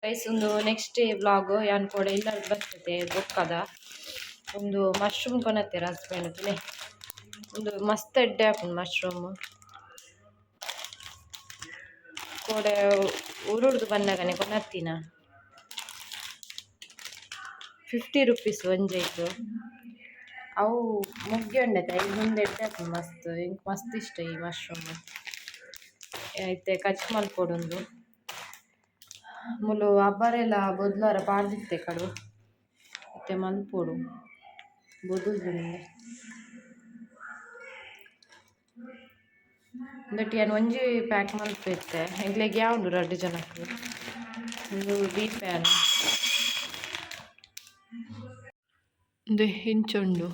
Guys ಒಂದು next day vlog ಯಾನ್ ಕೂಡ ಎಲ್ಲರೂ ಬರ್ತದೆ ಬೊಕ್ಕದ ಒಂದು ಮಶ್ರೂಮ್ ಕೊನತ್ತೀರ ಹಸ್ಬೆಂಡ್ ಒಂದು ಮಸ್ತ್ ಎಡ್ಡೆ ಹಾಕೊಂಡು ಮಶ್ರೂಮ್ ಕೂಡ ಉರುಳ್ದು ಬಂದಾಗನೆ ಕೊನತ್ತಿನ 50 ರೂಪೀಸ್ ಒಂಜೈತು ಅವು ಮುಗ್ಗಿ ಉಂಡೈತೆ ಈಗ ಮುಂದೆ ಎಡ್ಡೆ ಹಾಕೊಂಡು ಮಸ್ತ್ ಇಂಕ್ ಮಸ್ತ್ ಇಷ್ಟ ಈ ಮಶ್ರೂಮ್ ಐತೆ ಕಚ್ ಮಲ್ಪೊಡೊಂದು ಮುಲು ಅಬ್ಬರೆಲ್ಲ ಬೊದ್ಲಾರ ಪಾಡ್ದಿತ್ತೆ ಕಡು ಮತ್ತೆ ಮಲ್ಪೊಡು ಬೊದುಲ್ದು ದಟ್ ಏನು ಒಂಜಿ ಪ್ಯಾಕ್ ಮಲ್ಪೈತೆ ಎಗ್ಲೆಗ್ ಯಾವುದು 2 ಜನಕ್ಕೆ ಒಂದು ಬೀಫ್ ಪ್ಯಾನ್ ಒಂದು ಇಂಚುಂಡು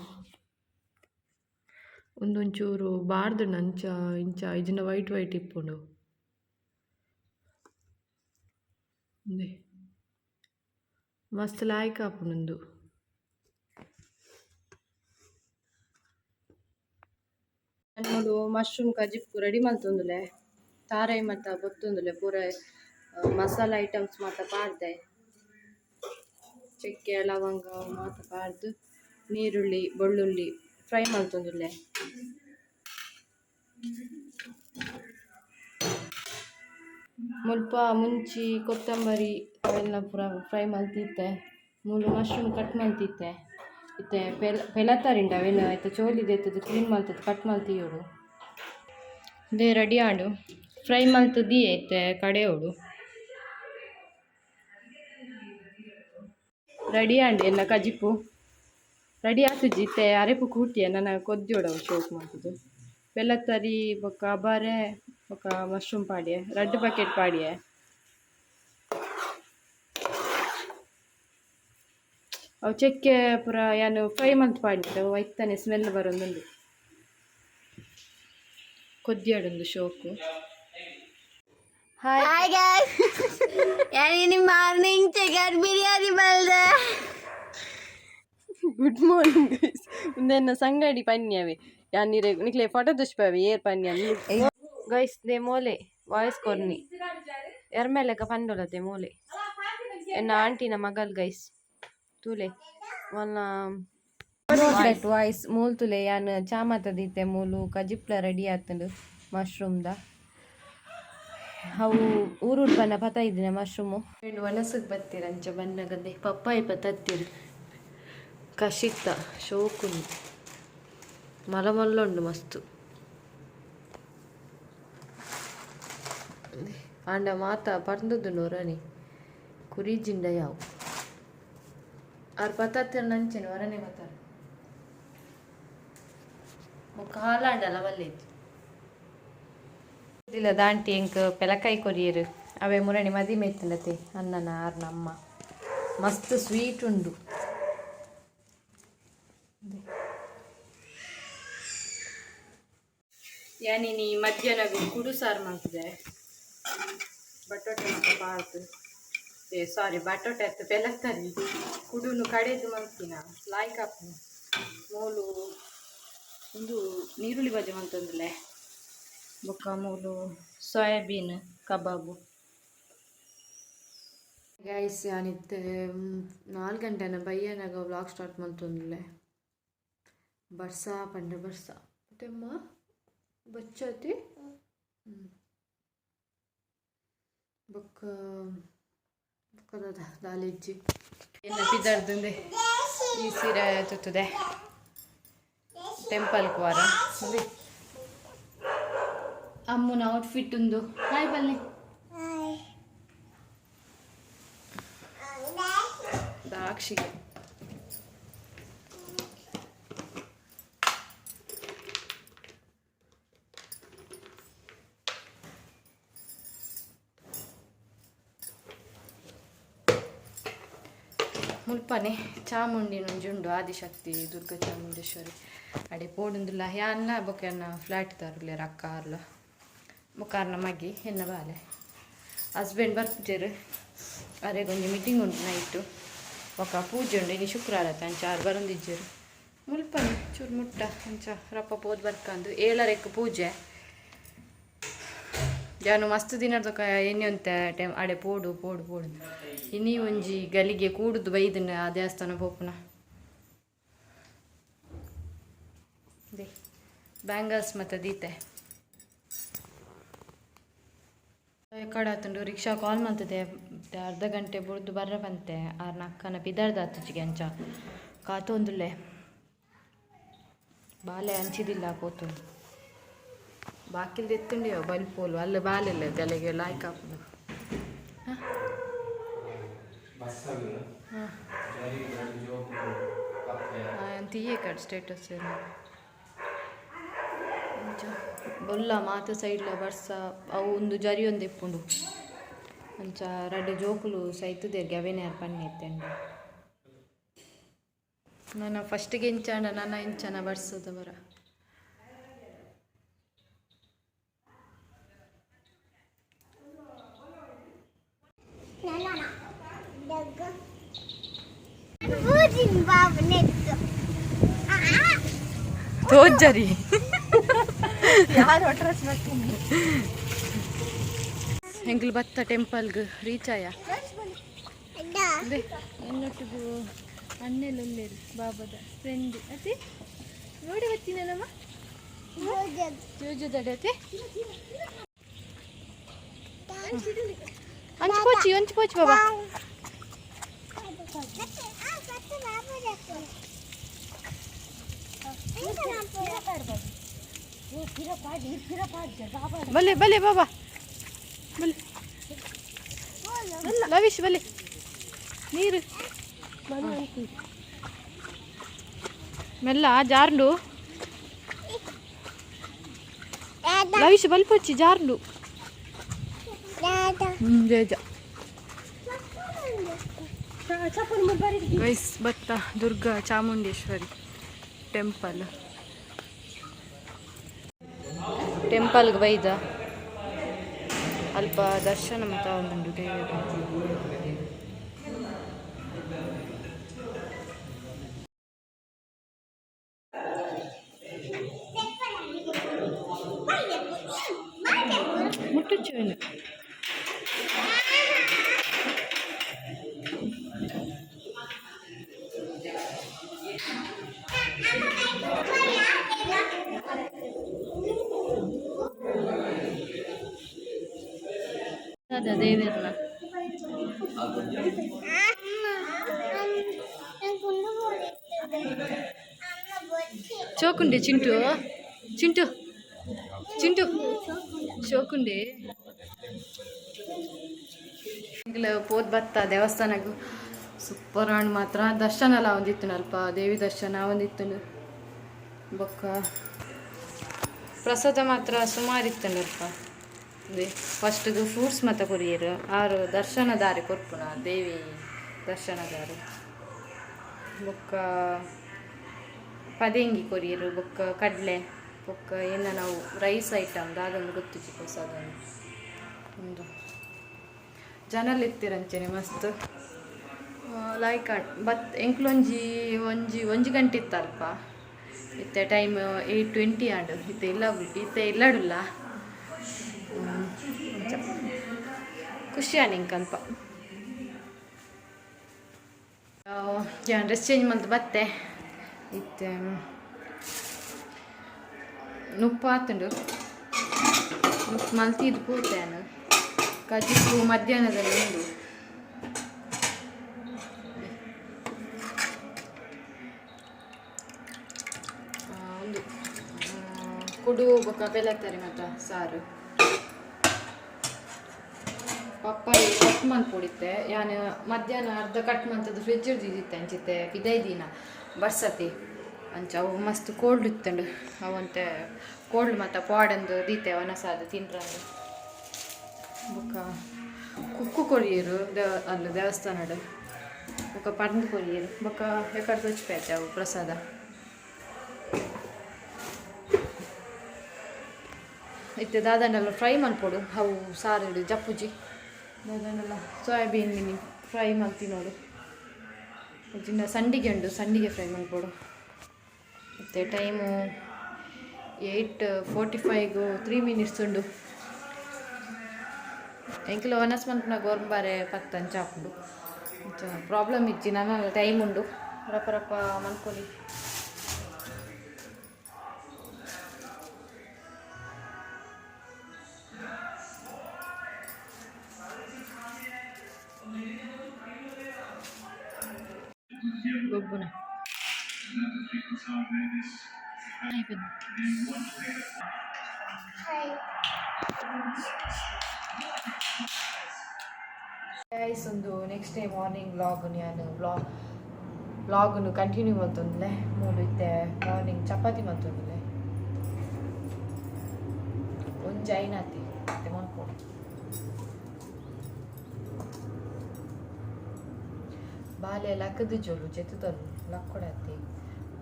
ಒಂದೊಂಚೂರು ಬಾರ್ದು ಅಂಚ ಇಂಚ ಇಜಿನ ವೈಟ್ ವೈಟ್ ಇಪ್ಪುಂಡು ಮಸ್ತ್ ಲಾಯ್ಕ್ ಆಪುಂಡು ನೋಡು ಮಶ್ರೂಮ್ ಕಜಿಪ್ಪು ರೆಡಿ ಮಲ್ತೊಂದುಲೆ ತಾರಾಯಿ ಮತ್ತ ಬೊತ್ತೊಂದುಲೆ ಪೂರ ಮಸಾಲ ಐಟಮ್ಸ್ ಮಾತ ಪಾಡ್ದೆ ಚಕ್ಕೆ ಲವಂಗ ಮಾತ ಪಾಡ್ದು ನೀರುಳ್ಳಿ ಬೆಳ್ಳುಳ್ಳಿ ಫ್ರೈ ಮಲ್ತೊಂದುಲ್ಲೆ ಮುಲ್ಪ ಮುಂಚಿ ಕೊತ್ತಂಬರಿ ಅವೆಲ್ಲ ಪೂರ ಫ್ರೈ ಮಲ್ತಿತ್ತೆ ಮೂಲು ಮಶ್ರೂಮ್ ಕಟ್ ಮಲ್ತಿತ್ತೆ ಇತ್ತೆ ಪೆಲತಾರಿಂಡ ಅವೆಲ್ಲ ಆಯ್ತು ಚೋಲಿದೆ ಇತ್ತದು ಕ್ಲೀನ್ ಮಲ್ತದ್ದು ಕಟ್ ಮಲ್ತಿಯೋಡು ಇದೇ ರೆಡಿ ಆಡು ಫ್ರೈ ಮಲ್ತದ್ದಿ ಐತೆ ಕಡೆಯೋಡು ರೆಡಿ ಆಂಡಿ ಎಲ್ಲ ಕಜಿಪ್ಪು ರೆಡಿ ಆತುಜಿ ಇತ್ತೆ ಅರೆಪು ಕೂಟಿಯ ನನ್ನ ಕೊದ್ದಿಯೋಡವು ಶೋಕ್ ಮಾಡ್ತದ್ದು ಬೆಲ್ಲತ್ತರಿ ಬೊಕ್ಕ ಅಬಾರೆ ಬೊಕ್ಕ ಮಶ್ರೂಮ್ ಪಾಡಿಯೆ 2 ಪ್ಯಾಕೆಟ್ ಪಾಡಿಯೆ ಅವು ಚೆಕ್ಕೆ ಪೂರ ಏನು ಫ್ರೈ ಮಂತ್ ಪಾಡಿತ್ತು ಒಯ್ತಾನೆ ಸ್ಮೆಲ್ ಬರೋದೊಂದು ಕೊದ್ದಿಯಾಡೊಂದು ಶೋಕು ಹಾಯ್ ಗೈಸ್ ಯಾನಿ ಮಾರ್ನಿಂಗ್ ಚಿಕನ್ ಬಿರಿಯಾನಿ ಬಲ್ದೆ ಗುಡ್ ಮಾರ್ನಿಂಗ್ ಗೈಸ್ ಒಂದೇನ ಸಂಗಡಿ ಪನ್ಯವೆ ಯಾನಿರೆ ನಿಕ್ಲೆ ಫೋಟೋ ದುಷ್ಪವೆ ಏರ್ ಪನ್ಯ ಗೈಸ್ ದೇ ಮೋಲೆ ವಾಯ್ಸ್ ಕೊರ್ನಿ ಎರ್ಮೆಲೆಕ ಪಂಡೋಲತೆ ಮೋಲೆ ಎನ್ನ ಆಂಟಿನ ಮಗಲ್ ಗೈಸ್ ತೂಲೆ ವನ್ನ ವಾಯ್ಸ್ ಮೂಲ್ ತುಲೆ ಯಾನ್ ಚಾಮತ ದೀತೆ ಮೂಲು ಕಜಿಪ್ಲ ರೆಡಿ ಆತಂಡು ಮಶ್ರೂಮ್ದ ಅವು ಊರುಡ್ ಬನ್ನ ಪತ ಇದ್ದಿನ ಮಶ್ರೂಮು ಒಣಸಕ್ ಬತ್ತೀರ ಅಂಚ ಬನ್ನಗದೆ ಪಪ್ಪಾಯಿ ಪತ್ತತ್ತಿರು ಕಶಿತ್ತ ಶೋಕುಂಡು ಮಲಮಲ್ಲುಂಡು ಮಸ್ತು ಆಂಡ ಮಾತ ಪರ್ದುದು ನೊರನಿ ಕುರಿಜಿಂಡ ಯಾವು ಆರು ಪತ್ತತ್ತಿರ ನಂಚೆನು ಹೊರನೆ ಬತ್ತಾರ ಕಾಲಾಂಡಲ ಬಲ್ಲೇದು ಇಲ್ಲ ದಾಂಟಿ ಎಂಕ್ ಪೆಲಕಾಯಿ ಕೊರಿಯರು ಅವೇ ಮುರಣಿ ಮದಿ ಮೇತ್ತಲತೆ ಅನ್ನನ ಆರ್ನ ಅಮ್ಮ ಮಸ್ತ್ ಸ್ವೀಟ್ ಉಂಡು ಯಾನಿನಿ ಮಧ್ಯಾಹ್ನ ಕುಡು ಸಾರು ಮಾಡ್ತಿದೆ ಬಟಾಟೆ ಮತ್ತು ಪಾರ್ದು ಬಟಾಟೆ ಅತ್ತು ಪೆಲತ್ತರಿ ಕುಡುನು ಕಡೆದು ಮಾಡ್ತೀನ ಲಾಯ್ಕ್ ಹಾಕು ಮೂಲು ಒಂದು ನೀರುಳ್ಳಿ ಬಜೆ ಮಾಡ್ತಂದ್ರೆ ಬೊಕ್ಕ ಮೂಲು ಸೋಯಾಬೀನ್ ಕಬಾಬು ಗೈಸ್ ಯಾನಿತ್ತೆ 4 ಗಂಟೆನ ಬಯ್ಯನಾಗ ವ್ಲಾಗ್ ಸ್ಟಾರ್ಟ್ ಮಾಡ್ತಂದಿಲ್ಲೆ ಬರ್ಸಾ ಪಂಡ ಬರ್ಸಾ ತೆಮ್ಮ ಬಚ್ಚತಿ ಬೊಕ್ಕ ಬೊಕ್ಕದ ದಾಲಿಜ್ಜಿ ಏನು ಬಿದ್ದಾರ್ದಂದೆ ಈ ಸೀರೆ ತುತ್ತದೆ ಟೆಂಪಲ್ ವಾರ ಅಮ್ಮನ ಔಟ್ಫಿಟ್ ಒಂದು ಹಾಯ್ ಬಲ್ಲೆ ದಾಕ್ಷಿಗೆ ಮುಲ್ಪನೆ ಚಾಮುಂಡಿ ನುಂಜುಂಡು ಆದಿಶಕ್ತಿ ದುರ್ಗಾ ಚಾಮುಂಡೇಶ್ವರಿ ಅಡೆ ಪೋಡುಂದುಲ್ಲ ಯಾನ್ನ ಬೊಕ್ಕ ಫ್ಲಾಟ್ ತರಲೆ ರಕ್ಕ ಅರ್ಲ ಬೊಕ್ಕಾರ್ನ ಮಗಿ ಎನ್ನ ಬಾಲೆ ಹಸ್ಬೆಂಡ್ ಬರ್ತಿರು ಅರೆ ಕೊಂಚ ಮೀಟಿಂಗ್ ಉಂಟು ನೈಟು ಬೊಕ್ಕ ಪೂಜೆ ಉಂಡು ಇನ್ನು ಶುಕ್ರವಾರ ಅಂಚ ಆರು ಬರೊಂದಿಜ್ಜರು ಮುಲ್ಪನೆ ಚೂರು ಮುಟ್ಟ ಅಂಚ ರಪ್ಪ ಪೋದು ಬರ್ಕಂದು 7 ಪೂಜೆ ಯಾನು ಮಸ್ತ್ ದಿನದ ಎಣ್ಣೆ ಅಂತ ಟೈಮ್ ಅಡೆ ಪೋಡು ಪೋಡು ಪೋಡು ಇನ್ನೀ ಒಂಜಿ ಗಲಿಗೆ ಕೂಡುದು ಬೈದನ ಆ ದೇವಸ್ಥಾನ ಪೋಪುನ ದೇ ಬ್ಯಾಂಗಲ್ಸ್ ಮತ್ತು ದೀತೆ ಕಡೆ ಆತುಂಡು ರಿಕ್ಷಾ ಕಾಲ್ ಮಾಡ್ತದೆ ಅರ್ಧ ಗಂಟೆ ಬುಡ್ದು ಬರ್ರ ಬಂತೆ ಆರ್ ನಕ್ಕನ ಬಿದಾರ್ದ ಆತುಚಿಗೆ ಅಂಚ ಕಾತೊಂದುಲ್ಲೆ ಬಾಲೆ ಹಂಚಿದಿಲ್ಲ ಪೋತು ಬಾಕಿಲ್ದು ಎತ್ತುಂಡೆಯೋ ಬಲ್ಪೋಲು ಅಲ್ಲ ಬಾಲಿಲ್ಲ ತಲೆಗೆ ಲಾಯ್ಕ್ ಹಾಪುದು ಅಂತೀಯೇ ಕಟ್ ಸ್ಟೇಟಸ್ ಬೊಲ್ಲ ಮಾತ ಸೈಡ್ಲ ಬರ್ಸ ಅವು ಒಂದು ಜರಿ ಒಂದು ಇಪ್ಪುಂಡು ಅಂಚ ರಡ್ಡು ಜೋಕುಲು ಸೈತುದೇರ್ಗೆ ಅವೇನೇ ಪನ್ನೆ ಎತ್ತಂಡು ನನ್ನ ಫಸ್ಟಿಗೆ ಇಂಚಾಂಡ ನನ್ನ ಇಂಚನ ಬರ್ಸದ ಬರ ತೋಜರಿ ಹೆಂಗ್ಲು ಬತ್ತ ಟೆಂಪಲ್ಗೆ ರೀಚ್ ಆಯ എന്നൊട്ടിಗೂ ಅಣ್ಣೆಲ್ಲೊಲ್ಲೇರು ಬಾಬಾದ ಫ್ರೆಂಡ್ ಅತಿ ನೋಡಿ ಬರ್ತೀನಲ್ಲಮ್ಮ ಜೋಜದಡೆ ಅತಿ ಅಂಚು ಪೋಚಿ ಬಾಬಾ ಬಲೆ ಬಲೆ ಬಾಬಾ ಬಲೆ ಲವಿಶ್ ಬಲೆ ನೀರು ಮೆಲ್ಲ ಜಾರ್ಂಡು ಲವಿಶ್ ಬಲ್ಪೊಚ್ಚಿ ಜಾರ್ಂಡು ಬೇಜ ವೈಸ್ ಬತ್ತ ದುರ್ಗಾ ಚಾಮುಂಡೇಶ್ವರಿ ಟೆಂಪಲ್ಗೆ ಬೈದ ಅಲ್ಪ ದರ್ಶನ ಮತ ಒಂದುಂಡು ದೇವರು ಮುಟ್ಟುಚ್ಚೇನು ಅದ ದೇವರನ್ನ ಚೋಕುಂಡೆ ಚಿಂಟು ಚಿಂಟು ಚಿಂಟು ಚೋಕುಂಡೆ ಪೋದ್ ಬತ್ತ ದೇವಸ್ಥಾನಗೂ ಸೂಪರ್ ಹಣ್ಣು ಮಾತ್ರ ದರ್ಶನ ಎಲ್ಲ ಒಂದಿತ್ತು ಅಲ್ಪ ದೇವಿ ದರ್ಶನ ಒಂದಿತ್ತು ಬೊಕ್ಕ ಪ್ರಸಾದ ಮಾತ್ರ ಸುಮಾರು ಇತ್ತಂಡಲ್ಪ ಅದೇ ಫಸ್ಟ್ದು ಫ್ರೂಟ್ಸ್ ಮತ್ತು ಕೊರಿಯರು ಆರು ದರ್ಶನ ದಾರಿ ಕೊರ್ಪುನ ದೇವಿ ದರ್ಶನ ದಾರಿ ಬೊಕ್ಕ ಪದೇಂಗಿ ಕೊರಿಯರು ಬೊಕ್ಕ ಕಡಲೆ ಬೊಕ್ಕ ಏನ ನಾವು ರೈಸ್ ಐಟಮ್ ಅದೊಂದು ಗೊತ್ತು ಚಿಕ್ಕ ಒಂದು ಜನಲ್ ಇರ್ತೀರಂಚನೆ ಮಸ್ತ್ ಲೈಕ್ ಒಂಜಿ ಗಂಟೆ ಇತ್ತಲ್ಪ ಇತ್ತೆ ಟೈಮ್ 8:20 ಆಂಡು ಇತ್ತೆ ಇಲ್ಲ ಬಿಟ್ಟು ಇತ್ತೆ ಇಲ್ಲಡುಲ್ಲ ಖುಷಿ ನಿಂಕಲ್ಪ ಯಾನ್ ಡ್ರೆಸ್ ಚೇಂಜ್ ಮಾಡ್ದು ಬತ್ತೆ ಇತ್ತೆ ನುಪ್ಪು ಆತುಂಡು ನುಪ್ಪು ಮಲ್ತಿದ್ದು ಪೂತೇನು ಕಜಿಪ್ಪು ಮಧ್ಯಾಹ್ನದಲ್ಲಿ ಉಂಡು ಒಂದು ಕುಡು ಬೊಕ್ಕ ಬೆಲ್ಲತ್ತರಿ ಮಾತ್ರ ಸಾರು ಪಪ್ಪಾಯಿ ಕಟ್ ಮಂತ್ ಪುಡಿತ್ತೆ ಯಾನು ಮಧ್ಯಾಹ್ನ ಅರ್ಧ ಕಟ್ ಮಂತದ್ದು ಫ್ರಿಜ್ ಇದ್ದಿತ್ತೆ ಅಂಚಿತ್ತೆ ದಿನ ಬರ್ಸತಿ ಅಂಚ ಅವು ಮಸ್ತ್ ಕೋಲ್ಡ್ ಇತ್ತಂಡು ಅವಂತೆ ಕೋಲ್ಡ್ ಮತ್ತು ಪಾಡಂದು ದೀತೆ ಒನಸಾದ ತಿನ್ರಂದು ಬೊಕ್ಕ ಕುಕ್ಕು ಕೊರಿಯರು ದೇವಸ್ಥಾನಡು ಬೊಕ್ಕ ಪಂದು ಕೊರಿಯರು ಬೊಕ್ಕ ಎಕಡೆ ತೊಚ್ಪೇತೆ ಅವು ಪ್ರಸಾದ ಇತ್ತೆ ದಾದನೆಲ್ಲ ಫ್ರೈ ಮಲ್ಪೊಡು ಅವು ಸಾರು ಜಪ್ಪುಜಿ ದಾದನೆಲ್ಲ ಸೋಯಾಬೀನ್ ಮಿನಿ ಫ್ರೈ ಮಲ್ತಿ ನೋಡು ಇಜಿಂದ ಸಂಡಿಗೆ ಉಂಡು ಸಂಡಿಗೆ ಫ್ರೈ ಮಲ್ಪೊಡು ಮತ್ತು ಟೈಮು 8:45 3 ಮಿನಿಟ್ಸ್ ಉಂಡು ಎಂಕ್ಲು ಒನಸ್ ಮನ್ಪುನ ಗೋರ್ಂಬಾರೆ ಪತ್ತಂಚ ಹಾಕೊಂಡು ಪ್ರಾಬ್ಲಮ್ ಇಜ್ಜಿ ನನ್ನ ಟೈಮ್ ಉಂಡು ರಪ್ಪ ರಪ್ಪ ಮನ್ಕೊಲಿ. ಗೊಬ್ಬುನ ಗೈಸ್ ಒಂದು ನೆಕ್ಸ್ಟ್ ಡೇ ಮಾರ್ನಿಂಗ್ ನಾನು ವ್ಲಾಗ್ನು ಕಂಟಿನ್ಯೂ ಮಾಡ್ತಂದ್ರೆ ಮೂರು ಇತ್ತೆ ಮಾರ್ನಿಂಗ್ ಚಪಾತಿ ಮಾಡ್ತಂದ್ರೆ ಒಂದು ಜೈನಾತಿ ಮತ್ತೆ ಮಾಡ್ಕೊಡು ಬಾಲೆ ಲಕ್ಕದ ಜೋಲು ಜೆತ್ತದನು ಲಕ್ಕೊಡತ್ತಿ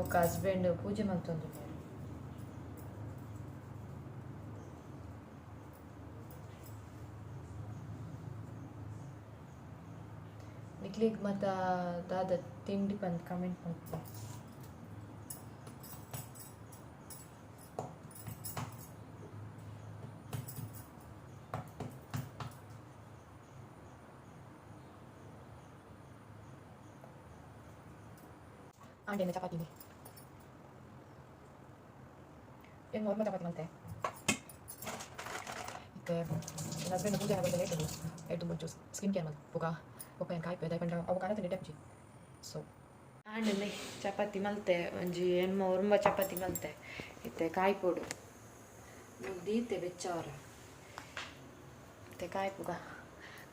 ఒక ಹಸ್ಬೆಂಡ್ ಪೂಜೆ ಮಾಡ್ತಂದ್ರೆ ನಿಕ್ಲಿಗೆ ಮತ್ತು ದಾದ ತಿಂಡಿ ಬಂದು ಕಮೆಂಟ್ ಮಾಡ್ತೀನಿ. ಆಂಡೇನ ಚಪಾತಿ ಏನು ನಾರ್ಮಲ್ ಚಪಾತಿ ಮತ್ತೆ ಮತ್ತೆ ಹಸ್ಬೆಂಡ್ ಪೂಜೆ ಆಗೋದು ಲೇಟ್ ಎದ್ದು ಮುಂಚು ಸ್ಕಿನ್ ಕೇರ್ ಮಾಡಿ ಪಪ್ಪಾಯನ್ ಕಾಯ್ಪೆ ದಯಪಂಡ ಅವು ಕಾಣತ್ತೆ ಡೆಪ್ಜಿ ಸೊ ಆಂಡನೆ ಚಪಾತಿ ಮಲ್ತೆ ಒಂಜಿ ಎನ್ಮ ಒರ್ಮ ಚಪಾತಿ ಮಲ್ತೆ ಇತ್ತೆ ಕಾಯ್ಪೊಡು ದೀತೆ ಬೆಚ್ಚವರ ಮತ್ತೆ ಕಾಯ್ಪುಗ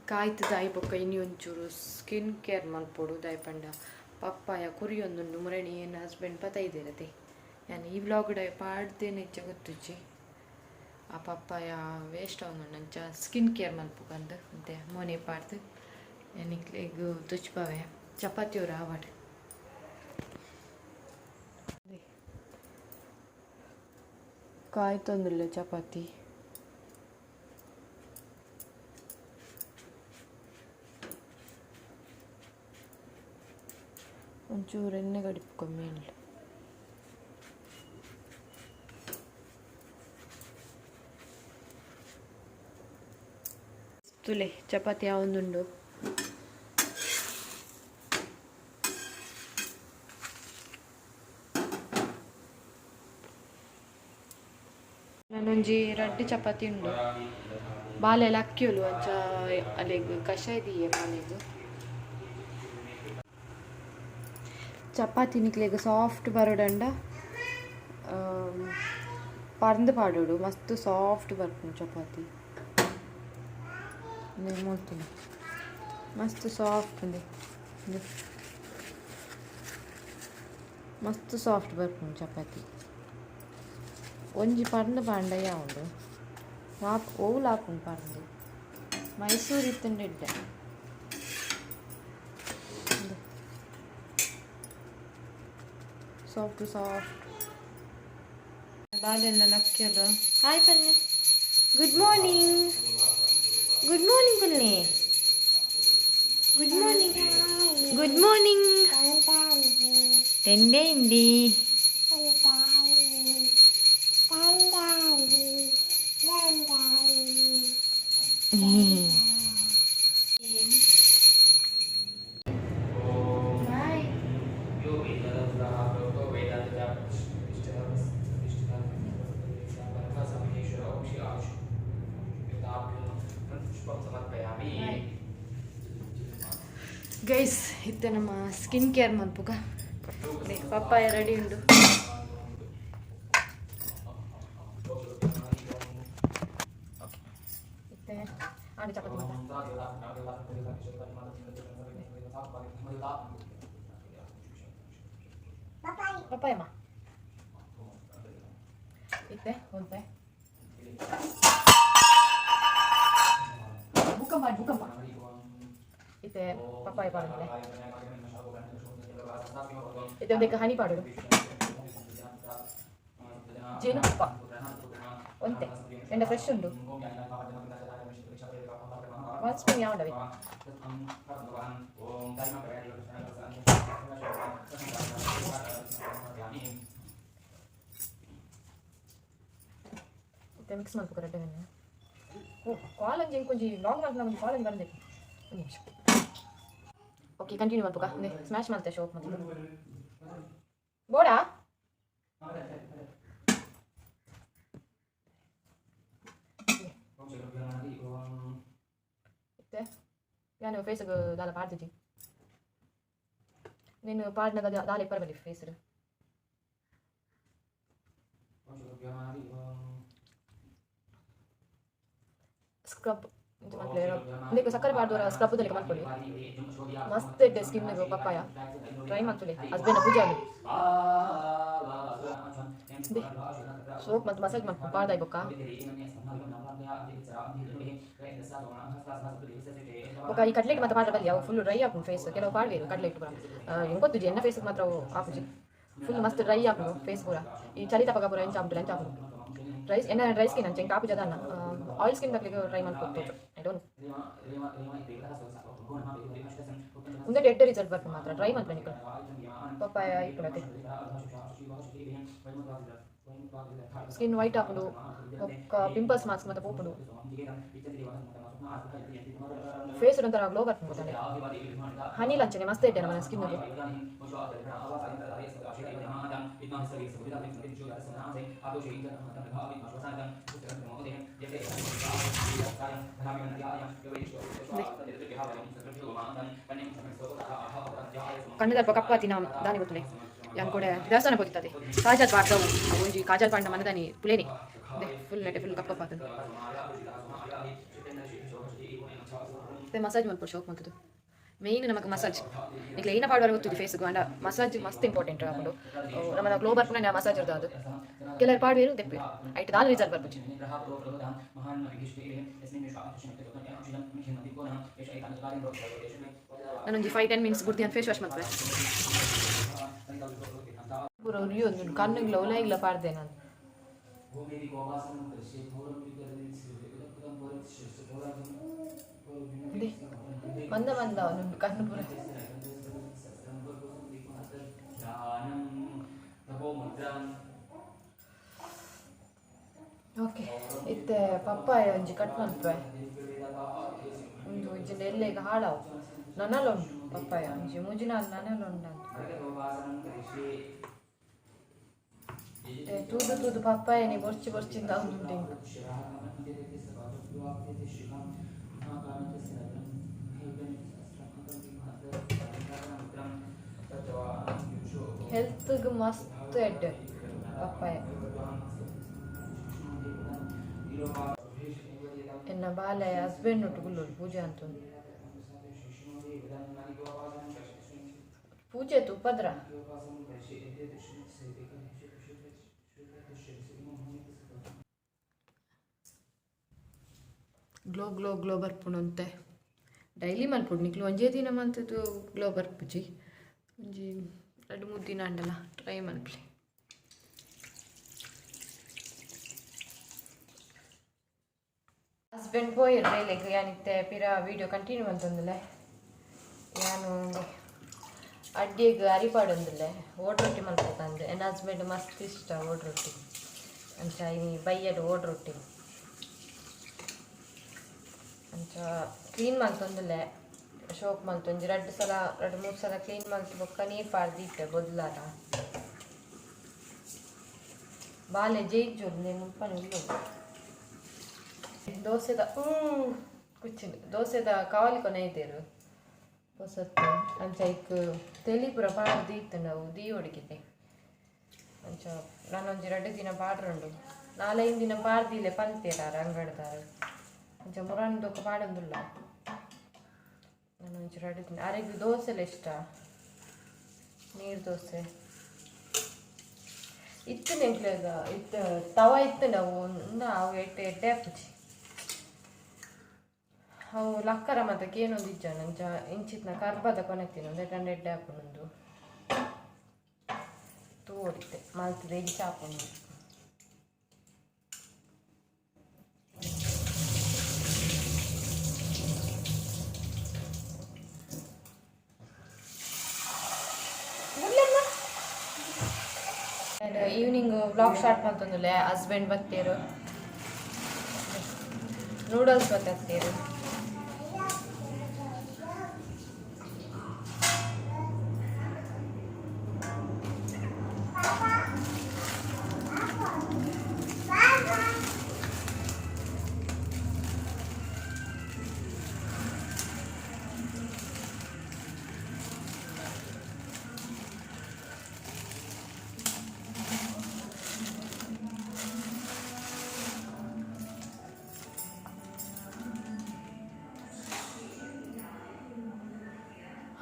ಕಾಯ್ತು ದಾಯ್ಪೊಕ್ಕ ಇನ್ನು ಒಂಚೂರು ಸ್ಕಿನ್ ಕೇರ್ ಮಲ್ಪೊಡು ದಯಪಂಡ ಪಪ್ಪಾಯ ಕುರಿಯೊಂದುಂಡು ಮುರಣಿ ಏನು ಹಸ್ಬೆಂಡ್ ಪತೈದಿರತ್ತೆ ನಾನು ಈ ವ್ಲಾಗ್ ಪಾಡ್ದೇನೆ ಇಚ್ಛೆ ಗೊತ್ತುಚ್ಚಿ ಆ ಪಪ್ಪಾಯ ವೇಸ್ಟ್ ಅವನು ನಂಚ ಸ್ಕಿನ್ ಕೇರ್ ಮಲ್ಪುಗಂದು ಮತ್ತೆ ಮೊನೆ ಪಾಡ್ದು ಎನಿಕ್ಲೆಗ್ ತುಚ್ಪವೆ ಚಪಾತಿಯವ್ರು ಆವಾಡ್ ಕಾಯಿ ತಂದಿಲ್ಲ ಚಪಾತಿ ಒಂಚೂರು ಎಣ್ಣೆ ಗಡಿಪು ಕಮ್ಮಿ ಇಲ್ಲ ತುಲೆ ಚಪಾತಿ ಯಾವೊಂದುಂಡು ನಾನೊಂಜಿ ರಡ್ಡು ಚಪಾತಿ ಉಂಡು ಬಾಲೆಲ್ಲ ಅಕ್ಕಿಯಲು ಅಂಚ ಅಲ್ಲಿಗೆ ಕಷಾಯ ದೀಯೆ ಮನೆಗೆ ಚಪಾತಿ ನಿಕ್ಲೆಗ್ ಸಾಫ್ಟ್ ಬರೋಡಂಡ ಪರ್ಂದು ಪಾಡೋಡು ಮಸ್ತ್ ಸಾಫ್ಟ್ ಬರ್ಪುಂಡು ಚಪಾತಿ ನೋಡ್ತೀನಿ ಮಸ್ತ್ ಸಾಫ್ಟ್ ಉಂದೆ ಮಸ್ತ್ ಸಾಫ್ಟ್ ಬರ್ಪುಂಡು ಚಪಾತಿ ಒಂಜಿ ಪರ್ಂದು ಪಾಂಡಯ್ಯ ಉಂಡು ಓಲ್ ಹಾಕೊಂಡು ಪರ್ಂದು ಮೈಸೂರು ಇತ್ತಂಡಿದ್ದೆ ಸಾಫ್ಟ್ ಬಾಲೆಲ್ಲ ಲಕ್ಕಿಯಲ್ಲ ಹಾಯ್ ಪನ್ನೆ ಗುಡ್ ಮಾರ್ನಿಂಗ್ ಪನ್ನೆ ಗುಡ್ ಮಾರ್ನಿಂಗ್ ಟೆಂಡೆ ಇಂಡಿ ಗೈಸ್ ಇತ್ತೆ ನಮ್ಮ ಸ್ಕಿನ್ ಕೇರ್ ಮಲ್ಪುಗ ಪಪ್ಪಾಯ ರೆಡಿ ಉಂಡು ಇತ್ತೆ ಆಂಡೆ ಚಪಾತಿ ಪಪ್ಪಾಯಮ್ಮ ಇತ್ತೆ ಹೋಲ್ಪೆ ಭೂಕಂಪ ಇತ್ತೆ ಪಪ್ಪಾಯ ಪಾಡಿದೆ ಇತ್ತೆ ಒಂದಕ್ಕೆ ಹನಿ ಪಾಡು ಜೇನುತುಪ್ಪ ಒಂತೆ ಎಂಡ ಫ್ರೆಶ್ ಉಂಡು ಒಂದು ಸ್ಪೂನ್ ಯಾವಂಡವೆ ಇತ್ತೆ ಮಿಕ್ಸ್ ಮಾಡ್ಬೇಕು ರೆಡ್ಡೆ ಕಾಲೇಜ್ ಹೆಂಗೆ ಕೊಂಚಿ ಲಾಂಗ್ ಮಾಡ್ತಾ ಒಂದು ಕಾಲೇಜ್ ಬಂದೆ ಒಂದು ನಿಮಿಷ ಓಕೆ ಕಂಟಿನ್ಯೂ ಮಾಡ್ಬೇಕಾ ಅಂದರೆ ಸ್ಮ್ಯಾಶ್ ಮಾಡ್ತೆ ಶೋಕ್ ಮತ್ತೆ ಬೋಡಾ ಮತ್ತೆ ನಾನು ಫೇಸ್ಗೆ ದಾಲ ಪಾಡ್ತಿದ್ದಿ ನೀನು ಪಾಡ್ನಾಗ ದಾಲ ಪರಬಲ್ಲಿ ಫೇಸ್ ಸ್ಕ್ರಬ್ ಇದಕ್ಕೆ ಸಕ್ಕರೆ ಪಾಡ್ದವರ ಸ್ಕ್ರಬ್ದಲ್ಲಿ ಮಾಡ್ಕೊಳ್ಳಿ ಮಸ್ತ್ ಇಟ್ಟೆ ಸ್ಕಿನ್ ಪಪ್ಪಾಯ ಟ್ರೈ ಮಾಡ್ಕೊಳ್ಳಿ ಹಸ್ಬೆಂಡ್ ಪೂಜೆ ಆಗಲಿ ಸೋಪ್ ಮತ್ತು ಮಸಾಜ್ ಮಾಡ್ಕೊಂಡು ಪಾಡ್ದ ಬೊಕ್ಕ ಬೊಕ್ಕ ಈ ಕಟ್ಲೆಟ್ ಮತ್ತೆ ಪಾಡ್ರ ಬಲ್ಲಿ ಅವು ಫುಲ್ ಡ್ರೈ ಹಾಕೊಂಡು ಫೇಸ್ ಕೆಲವು ಪಾಡ್ಬೇಕು ಕಟ್ಲೆಟ್ ಪೂರ ಹೆಂಗೆ ಗೊತ್ತಿದ್ದಿ ಎಣ್ಣೆ ಫೇಸ್ಗೆ ಮಾತ್ರ ಅವು ಹಾಕುಜಿ ಫುಲ್ ಮಸ್ತ್ ಡ್ರೈ ಹಾಕೊಂಡು ಫೇಸ್ ಪೂರ ಈ ಚಳಿ ತಪಗ ಪೂರ ಎಂಚ ಹಾಕ್ಬಿಟ್ಟು ರೈಸ್ ಎನ್ನ ಡ್ರೈ ಸ್ಕಿನ್ ಅಂಚೆ ಕಾಪು ಜದ ಆಯಿಲ್ ಸ್ಕಿನ್ ಬಗ್ಗೆ ಟ್ರೈ ಮಾಡ್ಕೊಡ್ಬೋದು ಐ ಡೋಂಟ್ ಮುಂದೆ ಡೆಡ್ ರಿಸಲ್ಟ್ ಬರ್ತೀನಿ ಮಾತ್ರ ಟ್ರೈ ಮಾಡ್ತೀನಿ ಪಪ್ಪಾಯ ಇಟ್ಕೊಳಕ್ಕೆ ಸ್ಕಿನ್ ವೈಟ್ ಹಾಕೊಂಡು ಪಿಂಪಲ್ಸ್ ಮಾಸ್ಕ್ ಮತ್ತೆ ಪೋಪುಡು ಫೇಸ್ ಒಂಥರ ಗ್ಲೋ ಬರ್ತೀನಿ ಗೊತ್ತಾನೆ ಹನಿ ಲಂಚನೆ ಮಸ್ತ್ ಇಟ್ಟೆ ನಮ್ಮ ಸ್ಕಿನ್ಗೆ ಕಣ್ಣದಲ್ಪ ಕಪ್ಪಾತಿ ನಾ ದಾನಿ ಗೊತ್ತಲೆ ಯಾನ್ ಕೂಡ ದೇವಸ್ಥಾನ ಹೋಗ್ತದೆ ಕಾಜಲ್ ಪಾಡ್ದವು ಒಂಜಿ ಕಾಜಲ್ ಪಾಂಡ ಮನದಾನಿ ಪುಲೇನಿ ಫುಲ್ ನೆಟ್ಟೆ ಫುಲ್ ಕಪ್ಪಾತದು ಮಸಾಜ್ ಮಾಡ್ಬೋದು ಶೋಕ್ ಮಾಡ್ತದ್ದು ಮೇಯ್ನ್ ನಮಗೆ ಮಸಾಜ್ ಈಗ ಏನ ಪಾಡುವ ಗೊತ್ತಿದ್ದು ಫೇಸ್ಗೆ ಅಂಡ ಮಸಾಜ್ ಮಸ್ತ್ ಇಂಪಾರ್ಟೆಂಟ್ ಹಾಕೊಂಡು ನಮ್ಮ ಗ್ಲೋ ಬರ್ಪುನ ಮಸಾಜ್ ಇರ್ತದೆ ಅದು ಕೆಲವರು ಪಾಡುವೇರು ದೆಪ್ಪಿ ಐಟ್ ದಾಲ್ ರಿಸಲ್ಟ್ ಬರ್ಬೋದು ನಾನೊಂದು 5-10 ಮಿನಿಟ್ಸ್ ಗುರ್ತಿ ಅಂತ ಫೇಸ್ ವಾಶ್ ಮಾಡ್ತೇವೆ ಪೂರ ಉರಿಯೊಂದು ಕಣ್ಣಿಗ್ಲ ಉಲಾಯಿಗ್ಲ ಪಾಡ್ದೆ ನಾನು ಮಂದ ಮಂದ ಒಂದು ಕಣ್ಣು ಪೂರ ಓಕೆ ಇತ್ತೆ ಪಪ್ಪಾಯ ಒಂಜಿ ಕಟ್ ಮಾಡ್ತೇವೆ ಒಂದು ಒಂಜಿನ ಎಲ್ಲೆಗ ಹಾಳಾವು ನನಲ ಉಂಟು ಪಪ್ಪಾಯ ಒಂಜಿ ಮುಜಿನ ನನಲ ಉಂಟು ತೂದು ತೂದು ಪಪ್ಪಾಯನಿ ಬೊರ್ಚಿ ಬೊರ್ಚಿಂದ ಉಂಟು ಹೆಲ್ತ್ಗೆ ಮಸ್ತ್ ಎಡ್ಡೆ ಪಪ್ಪಾಯ ಎನ್ನ ಬಾಲೆ ಹಸ್ಬೆಂಡ್ ಒಟ್ಟು ಗುಲ್ಲೋಡು ಪೂಜೆ ಅಂತ ಪೂಜೆ ತುಪ್ಪದ್ರ ಗ್ಲೋ ಗ್ಲೋ ಗ್ಲೋ ಬರ್ಪುಣಂತೆ ಡೈಲಿ ಮಲ್ಪುಡು ನಿಕ್ಲು ಒಂಜೇ ದಿನ ಮಂತದ್ದು ಗ್ಲೋ ಬರ್ಪುಜಿ ಒಂಜಿ 2-3 ದಿನ ಅಂಡಲ್ಲ ಟ್ರೈ ಮಲ್ಪಲಿ ಹಸ್ಬೆಂಡ್ ಪೋಯಿರು ಬೇಲೆಗ್ ಯಾನಿತ್ತೆ ಪಿರ ವೀಡಿಯೋ ಕಂಟಿನ್ಯೂ ಅಂತಂದಲೆ ಯಾನು ಅಡ್ಡಿಗೆ ಅರಿಪಾಡೊಂದಿಲ್ಲ ಓಡ್ ರೊಟ್ಟಿ ಮಲ್ಪಂದೆ ನನ್ನ ಹಸ್ಬೆಂಡ್ ಮಸ್ತ್ ಇಷ್ಟ ಓಡ್ ರೊಟ್ಟಿ ಅಂಚ ಈ ಬೈಯಡು ಓಡ್ ರೊಟ್ಟಿ ಅಂಚ ಕ್ಲೀನ್ ಮಲ್ತೊಂದಿಲ್ಲ ಶೋಕ್ ಮಲ್ತೊಂಜಿ 2-3 ಸಲ ಕ್ಲೀನ್ ಮಲ್ತು ಬೊಕ್ಕ ನೀರು ಪಾಡ್ದಿಟ್ಟೆ ಬೊದ್ಲಾರ ಬಾಲೆ ಜೈಜೋದು ನೀನು ಮುಪ್ಪನೆ ಉಳ್ಳು ದೋಸೆದ ಕುಚ್ಚಿನ ದೋಸೆದ ಕಾವಲಿ ಕೊನೆ ಇದ್ದೇರು ಹೊಸತ್ತು ಅಂಚ ಇಕ್ ತೆಲಿ ಪೂರ ಪಾಡ್ದಿತ್ತು ನಾವು ದೀ ಹೊಡಿಕಿದ್ದೆ ಅಂಚ ನಾನೊಂಜಿ 2 ದಿನ ಪಾಡ್ರಂಡು 4-5 ದಿನ ಪಾಡ್ದಿಲ್ಲ ಪಂತೇರಾರ ಅಂಗಡ್ದಾರ ಅಂಚ ಮುರಂದೊಕ್ಕ ಪಾಡೊಂದುಲ್ಲ ನಾನೊಂಚು 2 ದಿನ ಅರೆಗ್ ದೋಸೆಲ್ಲ ಇಷ್ಟ ನೀರು ದೋಸೆ ಇತ್ತು ನೆಂಕ್ಲೆಗ ಇತ್ತು ತವ ಇತ್ತು ನಾವು ಅವು ಎಡ್ಡೆ ಹಾಪುಚಿ ಅವು ಲಕ್ಕರ ಮತ್ತೆ ಕೇನೊಂದು ಇಜ್ಜ ನಂಚ ಇಂಚಿತ್ನ ಕರ್ಬದ ಕೊನೆಕ್ತೀನಿ ಒಂದು ಗಂಡ ಎಡ್ಡೆ ಹಾಕೊಂಡೊಂದು ತೂ ಹೊಡಿತೆ ಮಲ್ತದೆ ಇಂಚ ಹಾಕೊಂಡು ಈವ್ನಿಂಗ್ ವ್ಲಾಗ್ ಸ್ಟಾರ್ಟ್ ಮಾಡ್ತಂದ್ರೆ ಹಸ್ಬೆಂಡ್ ಬರ್ತೀರು ನೂಡಲ್ಸ್ ಗೊತ್ತಾಗ್ತೀರಿ.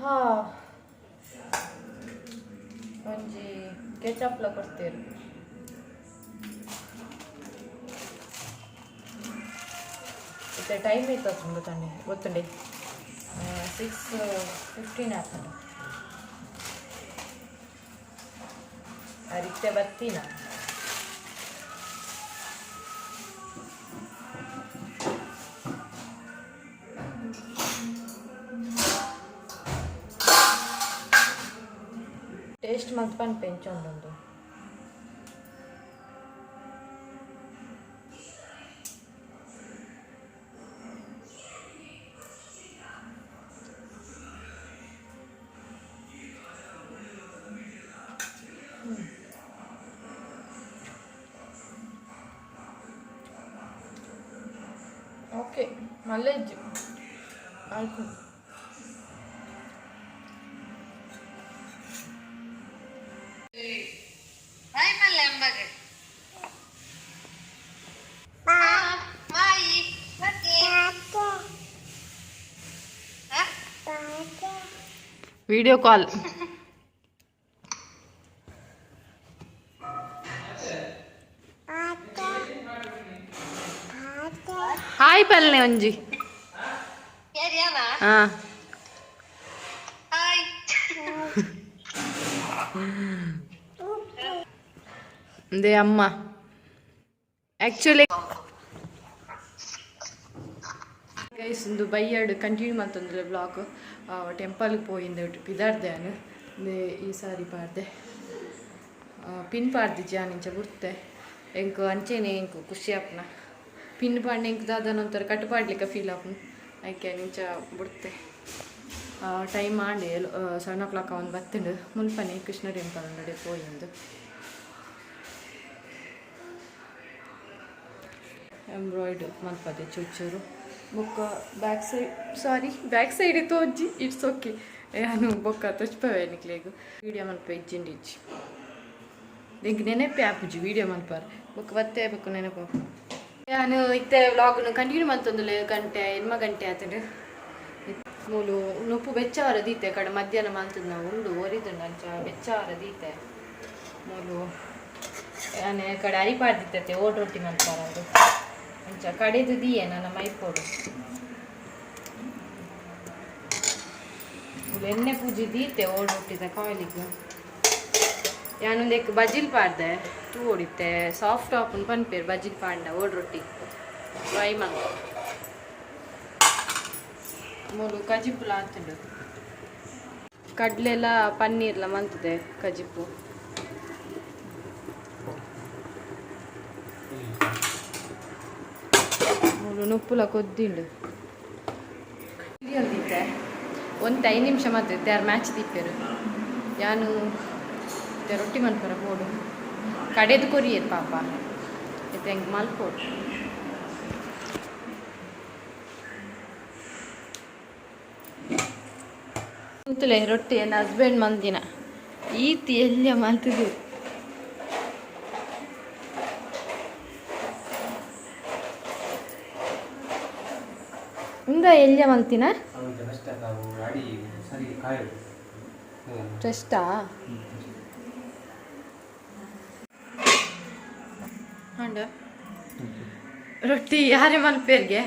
ಹಾ ಒಂಜಿ ಕೆಚಪ್ಲ ಕೊಡ್ತೀರಿ. ಮತ್ತೆ ಟೈಮ್ ಇತ್ತು ಗೊತ್ತುಂಡಿ 6:15 ಆಗ್ತದೆ. ಅದಕ್ಕೆ ಬರ್ತೀನ. ಟೇಸ್ಟ್ ಮತ್ತು ಪನ್ ಪೆಂಚೊಂದೊಂದು ఓకే మళ్ళీ ఆడుకో. Video call. ಹಾಯ್ ಪಲ್ಲೆ ಒಂಜಿ. ಹಾಂ ಅದೇ ಅಮ್ಮ ಆ್ಯಕ್ಚುಲಿ ಗೈಸ್ ಒಂದು ಬೈಯಾಡು ಕಂಟಿನ್ಯೂ ಮಾಡ್ತಂದ್ರೆ ಬ್ಲಾಗ್ ಟೆಂಪಲ್ಗೆ ಪೋಯಿಂದು ಪಿದಾರ್ದೆ ಈ ಸಾರಿ ಪಾಡ್ದೆ ಪಿನ್ ಪಾಡ್ದು ಜಾನಿಂಚ ಬಿಡ್ತೆ ಎಂಕ್ ಅಂಚೆನೆ ಎಂಕ್ ಖುಷಿ ಆಪ್ನ ಪಿನ್ ಪಾಡ್ನೆ ಎಂಕ್ ದಾದ ನಂತರ ಕಟ್ಟು ಪಾಡ್ಲಿಕ್ಕೆ ಫೀಲ್ ಆಪ್ನು ಆಯ್ಕೆ ನಿಂಚ ಬಿಡ್ತೆ ಟೈಮ್ ಮಾಡಿ 7 o'clock ಅವನು ಬತ್ತಂಡು ಮುಲ್ಪನೆ ಕೃಷ್ಣ ಟೆಂಪಲ್ ನಡೆ ಪೋಯಿಂದು ಎಂಬ್ರಾಯ್ಡ್ ಮಲ್ಪದೆ ಚೂಚೂರು ಬೊಕ್ಕ ಬ್ಯಾಕ್ ಸೈಡ್ ತೋಜಿ ಇಟ್ಸ್ ಓಕೆ ನಾನು ಬೊಕ್ಕ ತೊಚ್ಪವೆ ನಿಕ್ಲೇಗು ವೀಡಿಯೋ ಮಲ್ಪ ಇಜ್ಜಿಂಡಿಜ್ಜಿ ನಿಂಗೆ ನೆನಪೆ ಆಪುಜಿ ವೀಡಿಯೋ ಮಲ್ಪಾರ ಬೊಕ್ಕ ಬತ್ತೆ ಬೇಕು ನೆನಪು ನಾನು ಇತ್ತೆ ವ್ಲಾಗ್ನು ಕಂಟಿನ್ಯೂ ಮಾಡ್ತಂದುಲೆ ಗಂಟೆ 2 ಗಂಟೆ ಆತಂಡು ಮೂಲು ನುಪ್ಪು ಬೆಚ್ಚವರ ದೀತೆ ಕಡೆ ಮಧ್ಯಾಹ್ನ ಮಾಡ್ತದ್ದು ನಾವು ಉಂಡು ಒರಿದುಂಡು ಅಂಚ ಬೆಚ್ಚವರ ದೀತೆ ಮೂಲು ನಾನು ಕಡೆ ಅರಿಪಾಡ್ದಿತ್ತೆ ಓಡ್ ರೊಟ್ಟಿ ಮಲ್ಪಾರ ಅದು ಅಂಚ ಕಡೆದು ದೀಯೆ ನನ್ನ ಮೈಪೋಡು ಎಣ್ಣೆ ಪೂಜೆ ದೀತೆ ಓಡ್ ರೊಟ್ಟಿದ ಕಾಯ್ಲಿಕ್ಕೆ ಯಾನೊಂದು ಬಜಿಲ್ ಪಾಡ್ದೆ ತೂ ಹೊಡಿತೆ ಸಾಫ್ಟ್ ಆಪನ್ ಪನ್ಪೇರು ಬಜಿಲ್ ಪಾಂಡ ಓಡ್ ರೊಟ್ಟಿ ಫ್ರೈ ಮಂಗ ಮೂಲು ಕಜಿಪುಲ ಆಗ್ತಂಡು ಕಡ್ಲೆಲ್ಲ ಪನ್ನೀರ್ಲ ಮಂತದೆ ಕಜಿಪು ಮೂಲು ನುಪ್ಪುಲ ಕೊದ್ದಿಂಡು ಅಂದಿದ್ದೆ ಒಂದು 5 ನಿಮಿಷ ಮಾತ್ರ ಯಾರು ಮ್ಯಾಚ್ ತಿಪ್ಪೇರು ಯಾನು ರೊಟ್ಟಿ ಮಲ್ಪರ ಪೋಡು ಕಡೆದು ಕೊರಿಯರ್ ಪಾಪ ಇದು ಹೆಂಗೆ ಮಲ್ಪೋಡು ಅಂತಲೇ ರೊಟ್ಟಿ ನನ್ನ ಹಸ್ಬೆಂಡ್ ಮಂದಿನ ಈತಿ ಎಲ್ಲ ಮಲ್ತಿದ್ದು ಇಂದ ಎಲ್ಲ ಮಲ್ತಿನ ಟೆಸ್ಟಾ ಹಂಡ ರೊಟ್ಟಿ ಯಾರೇ ಮಲ್ಪೇರ್ಗೆ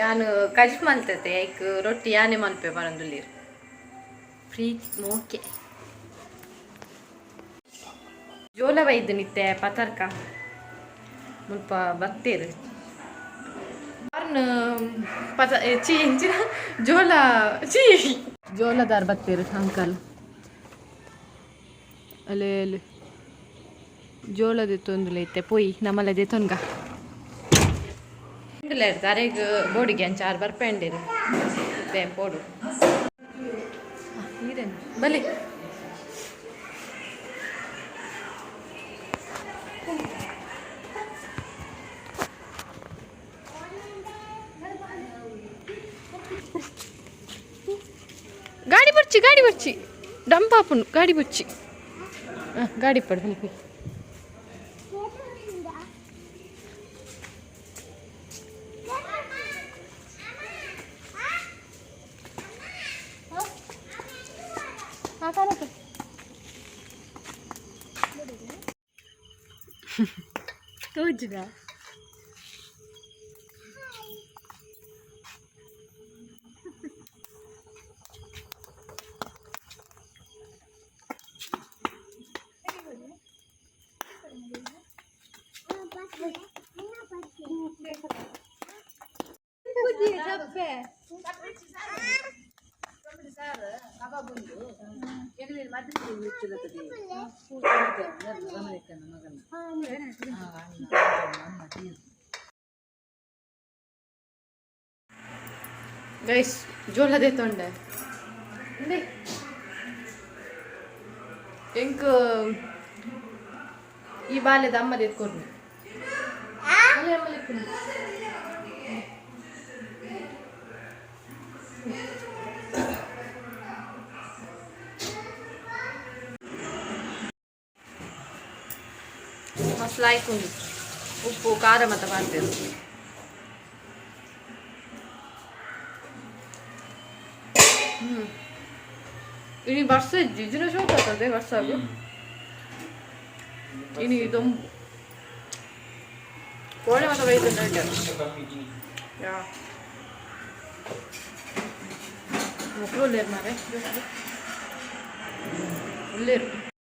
ಯಾನು ಕಜ್ ಮಲ್ತತೆ ಐಕ್ ರೊಟ್ಟಿ ಯಾನೇ ಮಲ್ಪೆ ಬರಂದುಲ್ಲಿರ್ ಫ್ರೀ ಮೋಕೆ ಜೋಲ ಬೈದು ನಿತ್ತೆ ಪತರ್ಕ ಮುಲ್ಪ ಬತ್ತೇರು ಪತ ಚಿ ಇಂಚಿನ ಜೋಲ ಚೀ ಜೋಲದಾರ್ ಬತ್ತೇರು ಅಂಕಲ್ ಅಲ್ಲೇ ಅಲ್ಲಿ ಜೋಳದ ತೊಂದುಲೆ ಐತೆ ಪೊಯ್ ನಮ್ಮಲ್ಲದೆ ತೊನ್ಗ ಇಲ್ಲ ಇರ್ತಾರೆ ಈಗ ಬೋಡಿಗೆ ಅಂಚಾರು ಬರ್ಪೆಂಡಿರು ಮತ್ತೆ ಪೋಡು ನೀರೇನು ಬಲಿ ಗಾಡಿ ಬಚ್ಚಿ ಡಂಪಾಪುನು ಗಾಡಿ ಬಚ್ಚಿ ಗಾಡಿ ಪಡು ಬಲಿ ತೋಜುಗ ಗೈಸ್ ಜೋಲದೆ ತೊಂಡೆ ಎಂಕ್ ಈ ಬಾಲ್ಯದ ಅಮ್ಮದ ಎತ್ಕೊಡ್ನಿ ಮಸ್ತ್ ಲಾಯ್ಕೊಂಡು ಉಪ್ಪು ಖಾರ ಮತ್ತು ಮಾಡ್ತೇವೆ ಇನಿ ವರ್ಷ ಜಿಜಿನ ಶೋಕ್ ಆಗ್ತದೆ ವರ್ಷ ಅದು ಇನಿ ಇದು ಕೋಣೆ ಮತ್ತು ಬೈದು ಯಾ ಮಕ್ಕಳು ಉಳ್ಳೇರು ಮಾರೆ ಉಳ್ಳೇರು